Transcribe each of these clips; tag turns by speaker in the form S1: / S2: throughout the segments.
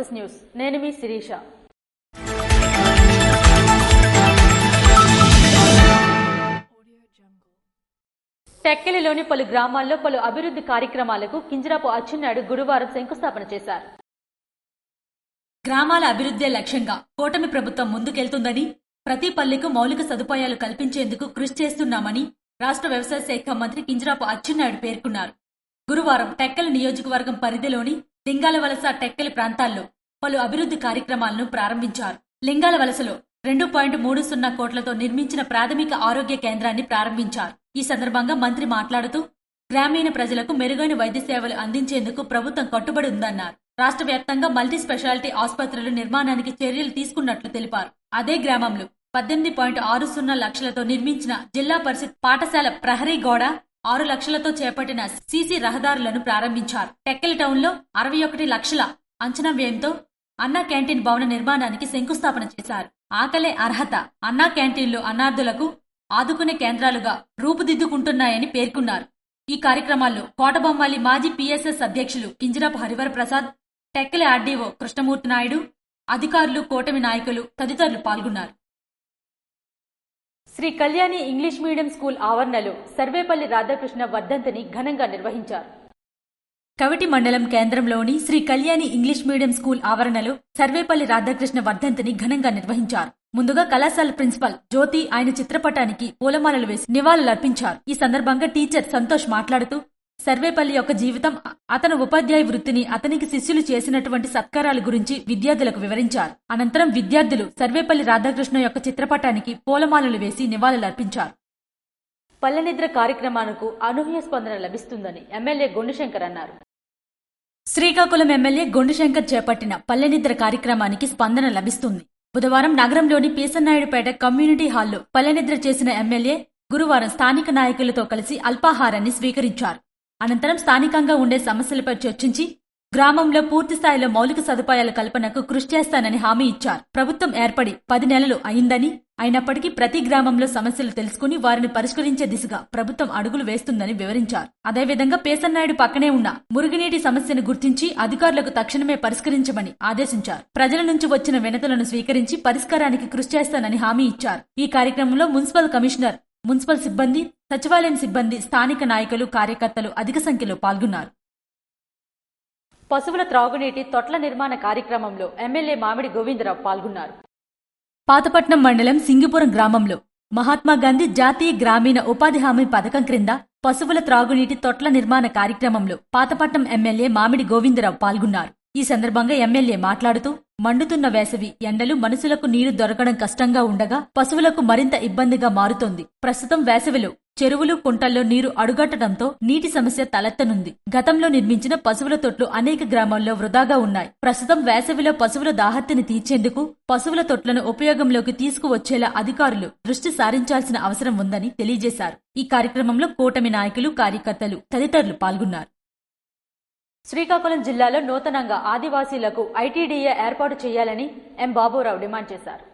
S1: Success news. నేను మీ శిరీష. టెక్కెలిలోని పలు గ్రామాల్లో పలు అభివృద్ధి కార్యక్రమాలకు కింజరాపు అచ్చెన్నాయుడు గురువారం శంకుస్థాపన చేశారు.
S2: గ్రామాల అభివృద్ధే లక్ష్యంగా కూటమి ప్రభుత్వం ముందుకెళ్తుందని, ప్రతి పల్లెకు మౌలిక సదుపాయాలు కల్పించేందుకు కృషి చేస్తున్నామని రాష్ట్ర వ్యవసాయ శాఖ మంత్రి కింజరాపు అచ్చెన్నాయుడు పేర్కొన్నారు. గురువారం టెక్కలి నియోజకవర్గం పరిధిలోని లింగాలవలస, టెక్కలి ప్రాంతాల్లో పలు అభివృద్ధి కార్యక్రమాలను ప్రారంభించారు. లింగాలవలసలో 2.30 కోట్లతో నిర్మించిన ప్రాథమిక ఆరోగ్య కేంద్రాన్ని ప్రారంభించారు. ఈ సందర్భంగా మంత్రి మాట్లాడుతూ, గ్రామీణ ప్రజలకు మెరుగైన వైద్య సేవలు అందించేందుకు ప్రభుత్వం కట్టుబడి ఉందన్నారు. రాష్ట్ర వ్యాప్తంగా మల్టీ స్పెషాలిటీ ఆసుపత్రుల నిర్మాణానికి చర్యలు తీసుకున్నట్లు తెలిపారు. అదే గ్రామంలో 18.60 లక్షలతో నిర్మించిన జిల్లా పరిషత్ పాఠశాల ప్రహరీ గోడ, 6 లక్షలతో చేపట్టిన సీసీ రహదారులను ప్రారంభించారు. టెక్కలి టౌన్లో 61 లక్షల అంచనా వ్యయంతో అన్నా క్యాంటీన్ భవన నిర్మాణానికి శంకుస్థాపన చేశారు. ఆకలే అర్హత అన్నా క్యాంటీన్లు అన్నార్థులకు ఆదుకునే కేంద్రాలుగా రూపుదిద్దుకుంటున్నాయని పేర్కొన్నారు. ఈ కార్యక్రమాల్లో కోటబొమ్మాలి మాజీ పీఎస్ఎస్ అధ్యక్షులు కింజరాపు హరివర ప్రసాద్, టెక్కలి ఆర్డీఓ కృష్ణమూర్తి నాయుడు, అధికారులు, కూటమి నాయకులు తదితరులు పాల్గొన్నారు.
S1: Sri Kalyani English medium school ఆవరణలో సర్వేపల్లి రాధాకృష్ణ వర్ధంతిని ఘనంగా నిర్వహించారు.
S2: కవిటి మండలం కేంద్రంలోని Sri Kalyani English medium school ఆవరణలో సర్వేపల్లి రాధాకృష్ణ వర్ధంతిని ఘనంగా నిర్వహించారు. ముందుగా కళాశాల ప్రిన్సిపల్ జ్యోతి ఆయన చిత్రపటానికి పూలమాలలు వేసి నివాళులర్పించారు. ఈ సందర్భంగా టీచర్ సంతోష్ మాట్లాడుతూ, సర్వేపల్లి యొక్క జీవితం, అతను ఉపాధ్యాయ వృత్తిని, అతనికి శిష్యులు చేసినటువంటి సత్కారాల గురించి విద్యార్థులకు వివరించారు. అనంతరం విద్యార్థులు సర్వేపల్లి రాధాకృష్ణ యొక్క చిత్రపటానికి పూలమాలలు వేసి నివాళులర్పించారు.
S1: పల్లెనిద్ర కార్యక్రమానికి అనూహ్య స్పందన లభిస్తుందని ఎమ్మెల్యే గొండుశంకర్ అన్నారు.
S2: శ్రీకాకుళం ఎమ్మెల్యే గొండుశంకర్ చేపట్టిన పల్లెనిద్ర కార్యక్రమానికి స్పందన లభిస్తుంది. బుధవారం నగరంలోని పీసన్నాయుడుపేట కమ్యూనిటీ హాల్లో పల్లెనిద్ర చేసిన ఎమ్మెల్యే గురువారం స్థానిక నాయకులతో కలిసి అల్పాహారాన్ని స్వీకరించారు. అనంతరం స్థానికంగా ఉండే సమస్యలపై చర్చించి గ్రామంలో పూర్తిస్థాయిలో మౌలిక సదుపాయాల కల్పనకు కృషి చేస్తానని హామీ ఇచ్చారు. ప్రభుత్వం ఏర్పడి 10 నెలలు అయిందని, అయినప్పటికీ ప్రతి గ్రామంలో సమస్యలు తెలుసుకుని వారిని పరిష్కరించే దిశగా ప్రభుత్వం అడుగులు వేస్తుందని వివరించారు. అదేవిధంగా పేసన్నాయుడు పక్కనే ఉన్న మురుగునీటి సమస్యను గుర్తించి అధికారులకు తక్షణమే పరిష్కరించమని ఆదేశించారు. ప్రజల నుంచి వచ్చిన వినతులను స్వీకరించి పరిష్కారానికి కృషి చేస్తానని హామీ ఇచ్చారు. ఈ కార్యక్రమంలో మున్సిపల్ కమిషనర్, మున్సిపల్ సిబ్బంది, సచివాలయం సిబ్బంది, స్థానిక నాయకులు, కార్యకర్తలు అధిక సంఖ్యలో పాల్గొన్నారు.
S1: పశువుల త్రాగునీటి తొట్ల నిర్మాణ కార్యక్రమంలో ఎమ్మెల్యే మామిడి గోవిందరావు పాల్గొన్నారు.
S2: పాతపట్నం మండలం సింగిపురం గ్రామంలో మహాత్మాగాంధీ జాతీయ గ్రామీణ ఉపాధి హామీ పథకం క్రింద పశువుల త్రాగునీటి తొట్ల నిర్మాణ కార్యక్రమంలో పాతపట్నం ఎమ్మెల్యే మామిడి గోవిందరావు పాల్గొన్నారు. ఈ సందర్భంగా ఎమ్మెల్యే మాట్లాడుతూ, మండుతున్న వేసవి ఎండలు మనుషులకు నీరు దొరకడం కష్టంగా ఉండగా పశువులకు మరింత ఇబ్బందిగా మారుతోంది. ప్రస్తుతం వేసవిలో చెరువులు, కుంటల్లో నీరు అడుగట్టడంతో నీటి సమస్య తలెత్తనుంది. గతంలో నిర్మించిన పశువుల తొట్లు అనేక గ్రామాల్లో వృధాగా ఉన్నాయి. ప్రస్తుతం వేసవిలో పశువుల దాహత్తిని తీర్చేందుకు పశువుల తొట్లను ఉపయోగంలోకి తీసుకువచ్చేలా అధికారులు దృష్టి సారించాల్సిన అవసరం ఉందని తెలియజేశారు. ఈ కార్యక్రమంలో కూటమి నాయకులు, కార్యకర్తలు తదితరులు పాల్గొన్నారు.
S1: శ్రీకాకుళం జిల్లాలో నూతనంగా ఆదివాసీలకు ఐటీడీఏ ఏర్పాటు చేయాలని ఎం బాబురావు డిమాండ్ చేశారు.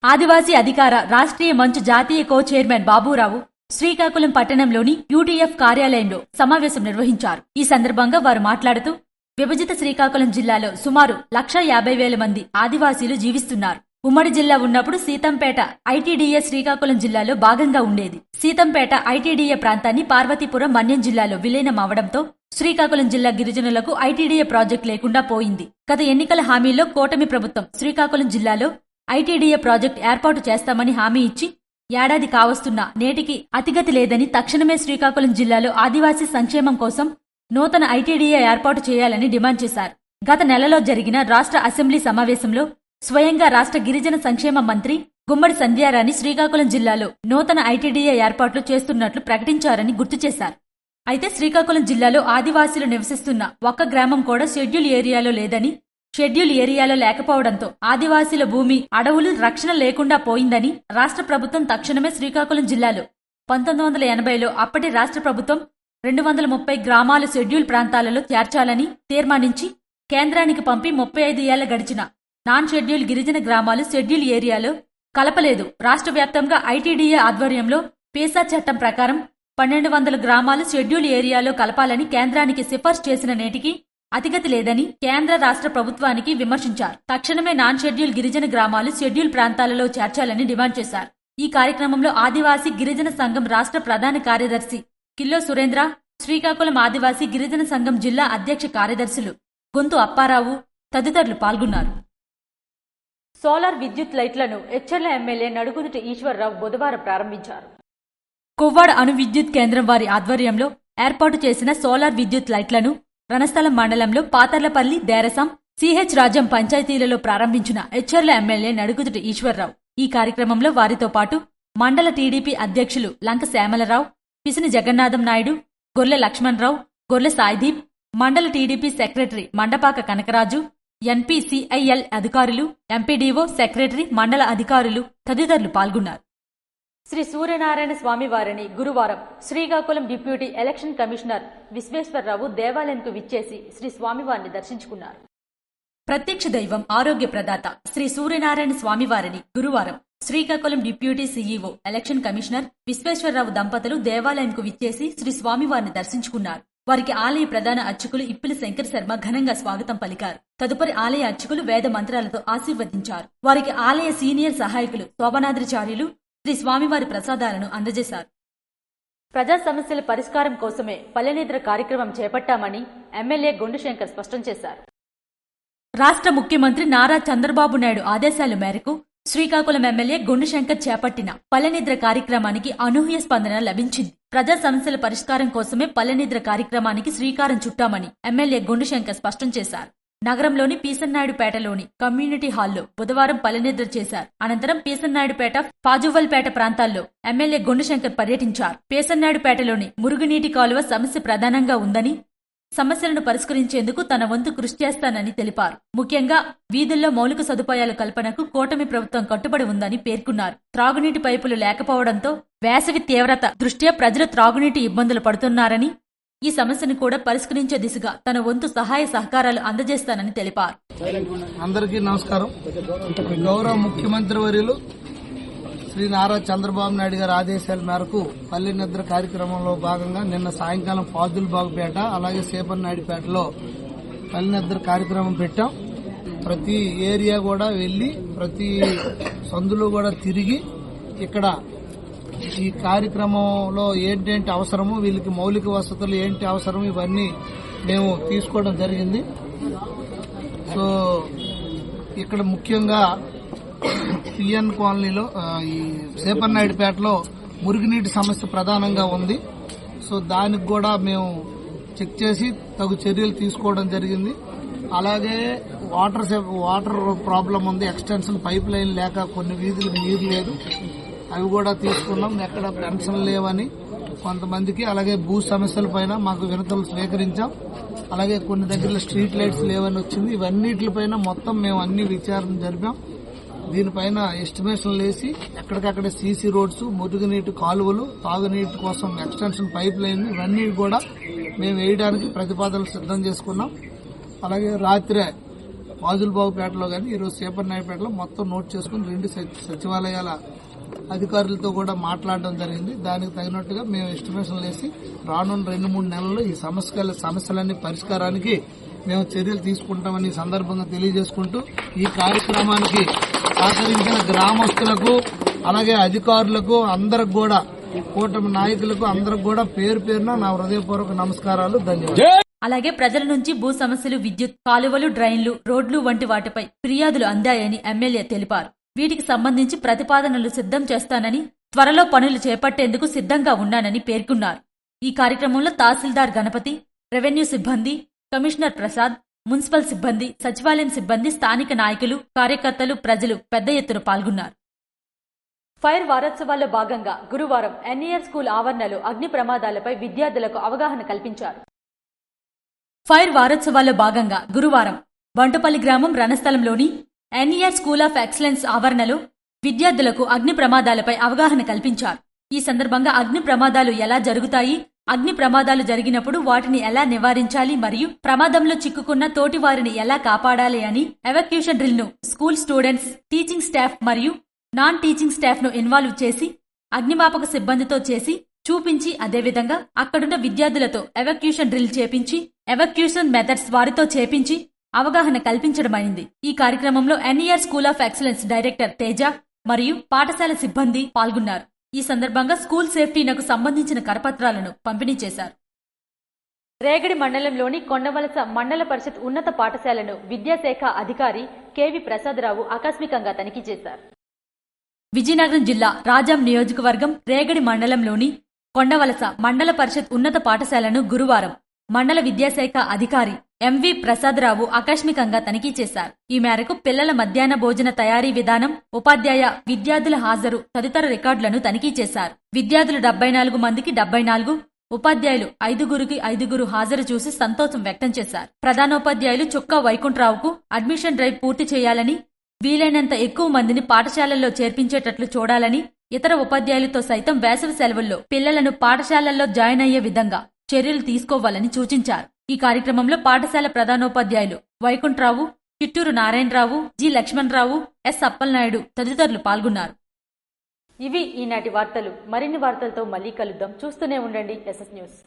S2: ఆదివాసీ అధికార రాష్ట్రీయ మంచ్ జాతీయ కో చైర్మన్ బాబురావు శ్రీకాకుళం పట్టణంలోని యూటీఎఫ్ కార్యాలయంలో సమావేశం నిర్వహించారు. ఈ సందర్భంగా వారు మాట్లాడుతూ, విభజిత శ్రీకాకుళం జిల్లాలో సుమారు 1,50,000 మంది ఆదివాసీలు జీవిస్తున్నారు. ఉమ్మడి జిల్లా ఉన్నప్పుడు సీతంపేట ఐటీడీఏ శ్రీకాకుళం జిల్లాలో భాగంగా ఉండేది. సీతంపేట ఐటీడీఏ ప్రాంతాన్ని పార్వతీపురం, మన్యం జిల్లాలో విలీనం అవడంతో శ్రీకాకుళం జిల్లా గిరిజనులకు ఐటీడీఏ ప్రాజెక్టు లేకుండా పోయింది. గత ఎన్నికల హామీలో కూటమి ప్రభుత్వం శ్రీకాకుళం జిల్లాలో ఐటీడీఏ ప్రాజెక్టు ఏర్పాటు చేస్తామని హామీ ఇచ్చి ఏడాది కావస్తున్నా నేటికి అతిగతి లేదని, తక్షణమే శ్రీకాకుళం జిల్లాలో ఆదివాసీ సంక్షేమం కోసం నూతన ఐటీడీఏ ఏర్పాటు చేయాలని డిమాండ్ చేశారు. గత నెలలో జరిగిన రాష్ట్ర అసెంబ్లీ సమావేశంలో స్వయంగా రాష్ట్ర గిరిజన సంక్షేమ మంత్రి గుమ్మడి సంధ్యారాణి శ్రీకాకుళం జిల్లాలో నూతన ఐటీడీఏ ఏర్పాట్లు చేస్తున్నట్లు ప్రకటించారని గుర్తు చేశారు. అయితే శ్రీకాకుళం జిల్లాలో ఆదివాసీలు నివసిస్తున్న ఒక్క గ్రామం కూడా షెడ్యూల్ ఏరియాలో లేదని, షెడ్యూల్ ఏరియాలో లేకపోవడంతో ఆదివాసీల భూమి, అడవులు రక్షణ లేకుండా పోయిందని రాష్ట్ర ప్రభుత్వం తక్షణమే శ్రీకాకుళం జిల్లాలో 1980లో అప్పటి రాష్ట్ర ప్రభుత్వం 230 గ్రామాలు షెడ్యూల్ ప్రాంతాలలో చేర్చాలని తీర్మానించి కేంద్రానికి పంపి 35 ఏళ్ల గడిచిన నాన్ షెడ్యూల్ గిరిజన గ్రామాలు షెడ్యూల్ ఏరియాలో కలపలేదు. రాష్ట్ర వ్యాప్తంగా ఐటీడీఏ ఆధ్వర్యంలో పేసా చట్టం ప్రకారం 1,200 గ్రామాలు షెడ్యూల్ ఏరియాలో కలపాలని కేంద్రానికి సిఫార్సు చేసిన నేటికి అతిగతి లేదని కేంద్ర రాష్ట్ర ప్రభుత్వానికి విమర్శించారు. తక్షణమే నాన్ షెడ్యూల్ గిరిజన గ్రామాలు షెడ్యూల్ ప్రాంతాలలో చేర్చాలని డిమాండ్ చేశారు. ఈ కార్యక్రమంలో ఆదివాసీ గిరిజన సంఘం రాష్ట్ర ప్రధాన కార్యదర్శి కిల్లో సురేంద్ర, శ్రీకాకుళం ఆదివాసీ గిరిజన సంఘం జిల్లా అధ్యక్ష కార్యదర్శులు గొంతు అప్పారావు తదితరులు పాల్గొన్నారు.
S1: సోలార్ విద్యుత్ లైట్లను ఎచ్చెర్ల ఎమ్మెల్యే నడుగుదుటి ఈశ్వర్రావు బుధవారం ప్రారంభించారు.
S2: కొవ్వాడ అణు విద్యుత్ కేంద్రం వారి ఆధ్వర్యంలో ఏర్పాటు చేసిన సోలార్ విద్యుత్ లైట్లను రణస్థలం మండలంలో పాతర్లపల్లి, దేరసం, సిహెచ్ రాజ్యం పంచాయతీలలో ప్రారంభించిన ఎచ్చెర్ల ఎమ్మెల్యే నడుగుదుటి ఈశ్వర్రావు. ఈ కార్యక్రమంలో వారితో పాటు మండల టీడీపీ అధ్యక్షులు లంక శ్యామలరావు, పిసిని జగన్నాథం నాయుడు, గొర్లె లక్ష్మణరావు, గొర్లె సాయిదీప్, మండల టీడీపీ సెక్రటరీ మండపాక కనకరాజు, ఎన్పీసీఐఎల్ అధికారులు, ఎంపీడీఓ, సెక్రటరీ, మండల అధికారులు తదితరులు పాల్గొన్నారు.
S1: శ్రీ సూర్యనారాయణ స్వామి వారిని గురువారం Srikakulam deputy election commissioner Visweswararao దేవాలయంకు విచ్చేసి శ్రీ స్వామివారిని దర్శించుకున్నారు.
S2: ప్రత్యక్ష దైవం ఆరోగ్య ప్రదాత శ్రీ సూర్యనారాయణ స్వామివారిని గురువారం Srikakulam deputy CEO election commissioner Visweswararao దంపతులు దేవాలయంకు విచ్చేసి శ్రీ స్వామివారిని దర్శించుకున్నారు. వారికి ఆలయ ప్రధాన అర్చకులు ఇప్పిలి శంకర్ శర్మ ఘనంగా స్వాగతం పలికారు. తదుపరి ఆలయ అర్చకులు వేద మంత్రాలతో ఆశీర్వదించారు. వారికి ఆలయ సీనియర్ సహాయకులు శోభనాద్రిచార్యులు శ్రీ స్వామివారి ప్రసాదాలను అందజేశారు.
S1: ప్రజా సమస్యల పరిష్కారం కోసమే పల్లెనిద్ర కార్యక్రమం చేపట్టామని ఎమ్మెల్యే గుండుశంకర్ స్పష్టం చేశారు.
S2: రాష్ట్ర ముఖ్యమంత్రి నారా చంద్రబాబు నాయుడు ఆదేశాల మేరకు శ్రీకాకుళం ఎమ్మెల్యే గుండుశంకర్ చేపట్టిన పల్లెనిద్ర కార్యక్రమానికి అనూహ్య స్పందన లభించింది. ప్రజా సమస్యల పరిష్కారం కోసమే పల్లెనిద్ర కార్యక్రమానికి శ్రీకారం చుట్టామని ఎమ్మెల్యే గుండుశంకర్ స్పష్టం చేశారు. నగరంలోని పీసన్నాయుడుపేటలోని కమ్యూనిటీ హాల్లో బుధవారం పల్లెనిద్ర చేశారు. అనంతరం పీసన్నాయుడుపేట, పాజువల్పేట ప్రాంతాల్లో ఎమ్మెల్యే గుండుశంకర్ పర్యటించారు. పీసన్నాయుడుపేటలోని మురుగునీటి కాలువ సమస్య ప్రధానంగా ఉందని, సమస్యలను పరిష్కరించేందుకు తన వంతు కృషి చేస్తానని తెలిపారు. ముఖ్యంగా వీధుల్లో మౌలిక సదుపాయాల కల్పనకు కూటమి ప్రభుత్వం కట్టుబడి ఉందని పేర్కొన్నారు. త్రాగునీటి పైపులు లేకపోవడంతో వేసవి తీవ్రత దృష్ట్యా ప్రజలు త్రాగునీటి ఇబ్బందులు పడుతున్నారని, ఈ సమస్యను కూడా పరిష్కరించే దిశగా తన వంతు సహాయ సహకారాలు అందజేస్తానని తెలిపారు.
S3: అందరికీ నమస్కారం. గౌరవ ముఖ్యమంత్రి వర్యులు శ్రీ నారా చంద్రబాబు నాయుడు గారి ఆదేశాల మేరకు పల్లె నిద్ర కార్యక్రమంలో భాగంగా నిన్న సాయంకాలం ఫాజుల్బాగుపేట అలాగే సేపన్నాయుడుపేటలో పల్లె నిద్ర కార్యక్రమం పెట్టాం. ప్రతి ఏరియా కూడా వెళ్లి ప్రతి సందులో కూడా తిరిగి ఇక్కడ ఈ కార్యక్రమంలో ఏంటేంటి అవసరమో, వీళ్ళకి మౌలిక వసతులు ఏంటి అవసరం, ఇవన్నీ మేము తీసుకోవడం జరిగింది. సో ఇక్కడ ముఖ్యంగా పిఎన్ కాలనీలో ఈ సేపన్నాయుడుపేటలో మురుగునీటి సమస్య ప్రధానంగా ఉంది. సో దానికి కూడా మేము చెక్ చేసి తగు చర్యలు తీసుకోవడం జరిగింది. అలాగే వాటర్ ప్రాబ్లం ఉంది. ఎక్స్టెన్షన్ పైప్ లైన్ లేక కొన్ని వీధులకు నీరు లేదు, అవి కూడా తీసుకున్నాం. ఎక్కడ పెన్షన్ లేవని కొంతమందికి, అలాగే భూ సమస్యల పైన మాకు వినతులు స్వీకరించాం. అలాగే కొన్ని దగ్గర స్ట్రీట్ లైట్స్ లేవని వచ్చింది. ఇవన్నిటిపైన మొత్తం మేము అన్ని విచారణ జరిపాం. దీనిపైన ఎస్టిమేషన్లు వేసి ఎక్కడికక్కడ సీసీ రోడ్స్, మురుగునీటి కాలువలు, తాగునీటి కోసం ఎక్స్టెన్షన్ పైప్ లైన్, ఇవన్నీ కూడా మేము వేయడానికి ప్రతిపాదనలు సిద్ధం చేసుకున్నాం. అలాగే రాత్రే ఫాజుల్బాగుపేటలో కానీ ఈరోజు సేపన్నాయుడుపేటలో మొత్తం నోట్ చేసుకుని 2 సచివాలయాల అధికారులతో కూడా మాట్లాడడం జరిగింది. దానికి తగినట్టుగా మేము ఎస్టిమేషన్లు వేసి రానున్న 2-3 నెలల్లో ఈ సమస్యలన్నీ పరిష్కారానికి మేము చర్యలు తీసుకుంటామని ఈ సందర్భంగా తెలియజేసుకుంటూ, ఈ కార్యక్రమానికి సహకరించిన గ్రామస్తులకు అలాగే అధికారులకు అందరికి కూడా, కూటమి నాయకులకు అందరికి కూడా పేరు పేరున నా హృదయపూర్వక నమస్కారాలు, ధన్యవాదాలు.
S2: అలాగే ప్రజల నుంచి భూ సమస్యలు, విద్యుత్, కాలువలు, డ్రైన్లు, రోడ్లు వంటి వాటిపై ఫిర్యాదులు అందాయని ఎమ్మెల్యే తెలిపారు. వీటికి సంబంధించి ప్రతిపాదనలు సిద్ధం చేస్తానని, త్వరలో పనులు చేపట్టేందుకు సిద్ధంగా ఉన్నానని పేర్కొన్నారు. ఈ కార్యక్రమంలో తహసీల్దార్ గణపతి, రెవెన్యూ సిబ్బంది, కమిషనర్ ప్రసాద్, మున్సిపల్ సిబ్బంది, సచివాలయం సిబ్బంది, స్థానిక నాయకులు, కార్యకర్తలు, ప్రజలు పెద్ద ఎత్తున పాల్గొన్నారు.
S1: ఫైర్ వారోత్సవాల్లో భాగంగా గురువారం ఎన్ఈఆర్ స్కూల్ ఆవరణలో అగ్ని ప్రమాదాలపై విద్యార్థులకు అవగాహన కల్పించారు.
S2: ఫైర్ వారోత్సవాల్లో భాగంగా గురువారం బంటుపల్లి గ్రామం రణస్థలంలోని ఎన్ఈఆర్ స్కూల్ ఆఫ్ ఎక్సలెన్స్ ఆవరణలో విద్యార్థులకు అగ్ని ప్రమాదాలపై అవగాహన కల్పించారు. ఈ సందర్భంగా అగ్ని ప్రమాదాలు ఎలా జరుగుతాయి, అగ్ని ప్రమాదాలు జరిగినప్పుడు వాటిని ఎలా నివారించాలి మరియు ప్రమాదంలో చిక్కుకున్న తోటి వారిని ఎలా కాపాడాలి అని ఎవాక్యూషన్ డ్రిల్ ను స్కూల్ స్టూడెంట్స్, టీచింగ్ స్టాఫ్ మరియు నాన్ టీచింగ్ స్టాఫ్ ను ఇన్వాల్వ్ చేసి అగ్నిమాపక సిబ్బందితో చేసి చూపించి, అదేవిధంగా అక్కడున్న విద్యార్థులతో ఎవాక్యూషన్ డ్రిల్ చేపించి ఎవాక్యూషన్ మెథడ్స్ వారితో చేపించి అవగాహన కల్పించడమైంది. ఈ కార్యక్రమంలో NER school of excellence director Teja మరియు పాఠశాల సిబ్బంది పాల్గొన్నారు. ఈ సందర్భంగా స్కూల్ సేఫ్టీనకు సంబంధించిన కరపత్రాలను పంపిణీ చేశారు.
S1: రేగడి మండలంలోని కొండవలస మండల పరిషత్ ఉన్నత పాఠశాలను విద్యాశాఖ అధికారి కెవి ప్రసాదరావు ఆకస్మికంగా తనిఖీ చేశారు.
S2: విజయనగరం జిల్లా రాజాం నియోజకవర్గం రేగడి మండలంలోని కొండవలస మండల పరిషత్ ఉన్నత పాఠశాలను గురువారం మండల విద్యాశాఖ అధికారి ఎంవి ప్రసాదరావు ఆకస్మికంగా తనిఖీ చేశారు. ఈ మేరకు పిల్లల మధ్యాహ్న భోజన తయారీ విధానం, ఉపాధ్యాయ, విద్యార్థుల హాజరు తదితర రికార్డులను తనిఖీ చేశారు. విద్యార్థులు 74 మందికి 74, ఉపాధ్యాయులు 5గురికి 5 హాజరు చూసి సంతోషం వ్యక్తం చేశారు. ప్రధానోపాధ్యాయులు చుక్కా వైకుంఠరావుకు అడ్మిషన్ డ్రైవ్ పూర్తి చేయాలని, వీలైనంత ఎక్కువ మందిని పాఠశాలల్లో చేర్పించేటట్లు చూడాలని, ఇతర ఉపాధ్యాయులతో సైతం వేసవి సెలవుల్లో పిల్లలను పాఠశాలల్లో జాయిన్ అయ్యే విధంగా చర్యలు తీసుకోవాలని సూచించారు. ఈ కార్యక్రమంలో పాఠశాల ప్రధానోపాధ్యాయులు వైకుంఠరావు, చిట్టూరు నారాయణరావు, జి లక్ష్మణరావు, ఎస్ అప్పలనాయుడు తదితరులు పాల్గొన్నారు.
S1: ఇవి ఈనాటి వార్తలు. మరిన్ని వార్తలతో మళ్ళీ కలుద్దాం. చూస్తూనే ఉండండి SS న్యూస్.